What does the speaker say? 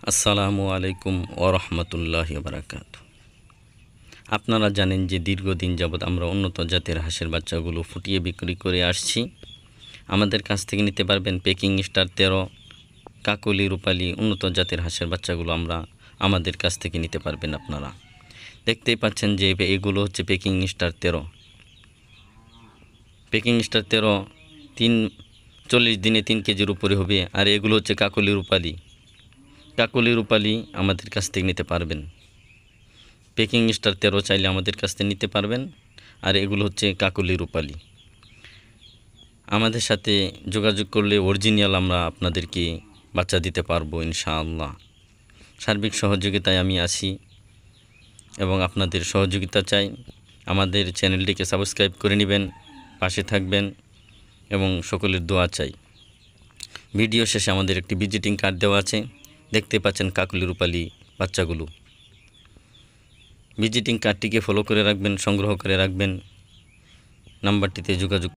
আসসালামু আলাইকুম ওরহমতুল্লাহি বারাকাতু। আপনারা জানেন যে দীর্ঘদিন যাবৎ আমরা উন্নত জাতের হাঁসের বাচ্চাগুলো ফুটিয়ে বিক্রি করে আসছি। আমাদের কাছ থেকে নিতে পারবেন পেকিং স্টার 13, কাকলি, রূপালী উন্নত জাতের হাঁসের বাচ্চাগুলো আমাদের কাছ থেকে নিতে পারবেন। আপনারা দেখতেই পাচ্ছেন যে এগুলো হচ্ছে পেকিং স্টার 13। পেকিং স্টার 13 40 দিনে 3 কেজির উপরে হবে। আর এগুলো হচ্ছে কাকলি, রূপালী। কাকলি, রূপালী আমাদের কাছ থেকে নিতে পারবেন। পেকিং স্টার 13 চাইলে আমাদের কাছ থেকে নিতে পারবেন। আর এগুলো হচ্ছে কাকলি, রূপালী। আমাদের সাথে যোগাযোগ করলে অরিজিনাল আমরা আপনাদেরকে বাচ্চা দিতে পারবো ইনশাআল্লাহ। সার্বিক সহযোগিতায় আমি আছি এবং আপনাদের সহযোগিতা চাই। আমাদের চ্যানেলটিকে সাবস্ক্রাইব করে নেবেন, পাশে থাকবেন এবং সকলের দোয়া চাই। ভিডিও শেষে আমাদের একটি ভিজিটিং কার্ড দেওয়া আছে, দেখতে পাচ্ছেন কাকলি, রূপালী বাচ্চাগুলো। ভিজিটিং কার্ডটিকে ফলো করে রাখবেন, সংগ্রহ করে রাখবেন। নাম্বারটিতে যোগাযোগ